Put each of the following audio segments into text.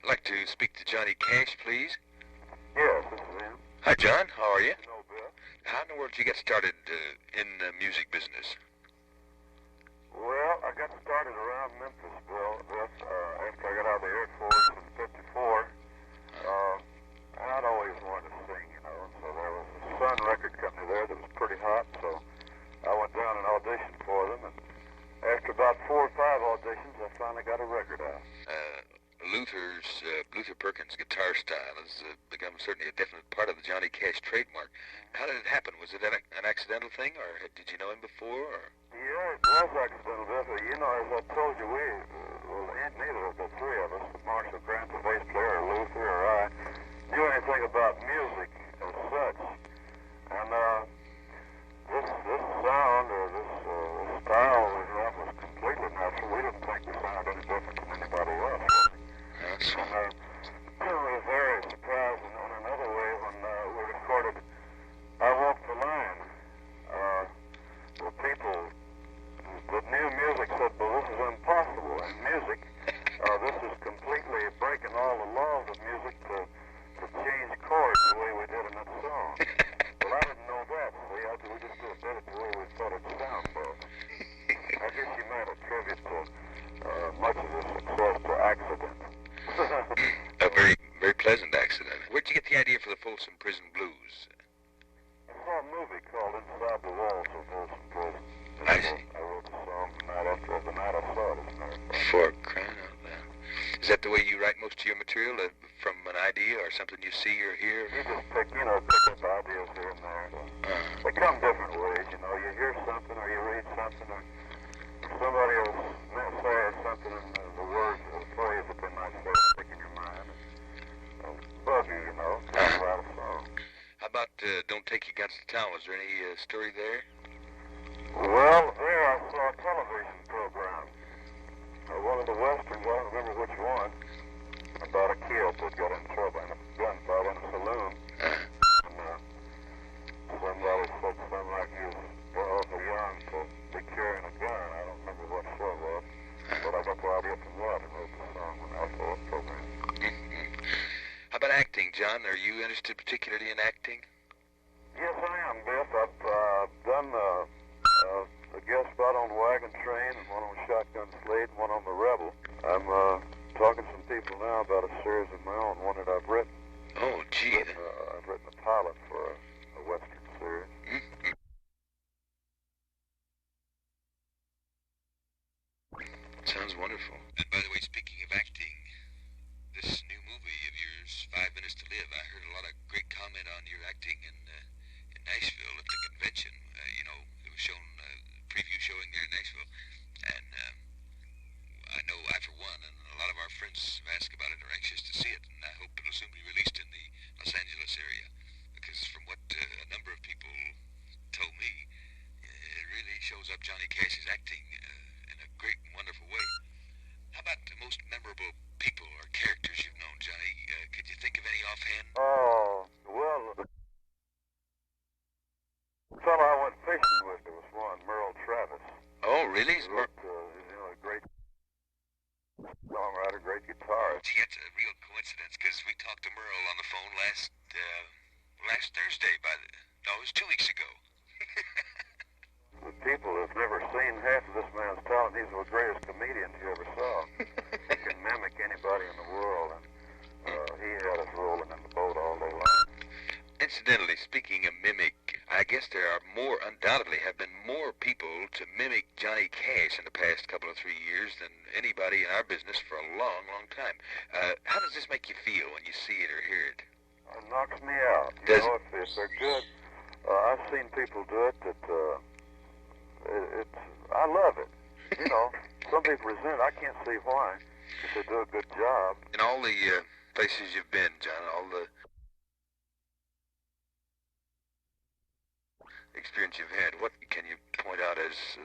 like to speak to Johnny Cash, please. Yes, this is him. Hi, John. How are you? No, Bill. How in the world did you get started in the music business? Well, I got started around Memphis, Bill. After I got out of the Air Force in '54, I'd always wanted to sing, you know. And so there was a Sun record company there that was pretty hot, so I went down and auditioned for them. And after about 4 or 5 auditions, I finally got a record out. Luther Perkins' guitar style has become certainly a definite part of the Johnny Cash trademark. How did it happen? Was it an accidental thing, or did you know him before? Or? Yeah, it was accidental, Biff. You know, as I told you, neither of the three of us, Marshall Grant, the bass player, or Luther, or I, knew anything about music as such. And this sound or this style we have was completely natural. We didn't think we sounded any different from anybody else. Yes. And we were very surprised in another way when we recorded I Walk the Line. The people that knew music said, well, this is impossible. In music, this is completely breaking all the laws of music to change chords the way we did in that song. Well, I didn't know that. We just did it the way we thought it'd sound, though. I guess you might attribute much of the success to accident. A very, very pleasant accident. Where'd you get the idea for the Folsom Prison Blues? I saw a movie called Inside the Walls of Folsom Prison. I see. I wrote the song the night I saw it, as a matter of fact. For crying out loud. Is that the way you write most of your material, from an idea or something you see or hear? You just pick up ideas here and there. They come different ways, you know. You hear something or you read something or somebody else say something in the words or the phrase that they might say stick in your mind. Bug you, you know, to write a song. How about Don't Take Your Guns to Town? Was there any story there? Well, there I saw a television program. One of the westerns, I don't remember which one, about a kid that got in trouble in a gunfight in a saloon. And somebody said something like he was awful young to be carrying a gun. I don't remember what show it was, but I got the idea from that and wrote the song when I saw the program. How about acting, John? Are you interested particularly in acting? Yes, I am, Biff. I've done a guest spot on Wagon Train and one on Shotgun Slade and one on The Rebel. I'm talking to some people now about a series of my own, one that I've written. Oh, gee. I've written a pilot for a Western series. Sounds wonderful. And by the way, speaking of acting, this new movie of yours, 5 Minutes to Live, I heard a lot of great comment on your acting in Nashville at the convention. It was shown, preview showing there in Nashville. And I know I, for one, and a lot of our friends have asked about it, are anxious to see it. And I hope it'll soon be released in the Los Angeles area. Because from what a number of people told me, it really shows up Johnny Cash's acting in a great and wonderful way. How about the most memorable people or characters you've known, Johnny? Could you think of any offhand? Oh, well, the fellow I went fishing with, there was one, Merle Travis. Oh, really? He wrote, a great songwriter, great guitarist. Gee, that's a real coincidence, because we talked to Merle on the phone last Thursday. It was 2 weeks ago. The people have never seen half of this man's talent. He's the greatest comedian you ever saw. He can mimic anybody in the world, and he had us rolling in the boat all day long. Incidentally, speaking of mimic, I guess there are undoubtedly have been more people to mimic Johnny Cash in the past couple of 3 years than anybody in our business for a long, long time. How does this make you feel when you see it or hear it? It knocks me out. If they're good, I've seen people do it that, I love it. Some people resent it. I can't see why, if they do a good job. In all the places you've been, John, all the experience you've had, what can you point out as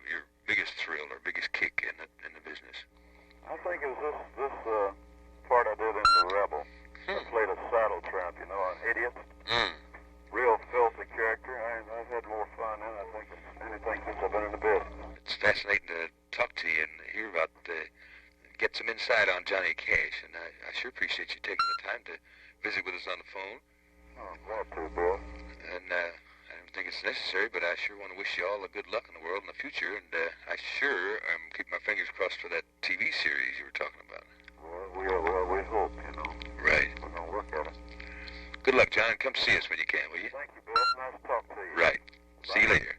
your biggest thrill or biggest kick in the business? I think it was this part I did in The Rebel. I played a saddle tramp, an idiot. Real filthy character. I've had more fun in it, I think, than anything since I've been in the business. It's fascinating to talk to you and hear about get some insight on Johnny Cash, and I sure appreciate you taking the time to visit with us on the phone. Oh, I'm glad to, Bill. And I don't think it's necessary, but I sure want to wish you all the good luck in the world in the future, and I sure keep my fingers crossed for that TV series you were talking about. Well, we hope, you know. Right. We're going to work at it. Good luck, John. Come see us when you can, will you? Thank you, Bill. Nice to talk to you. Right. Bye. See you later.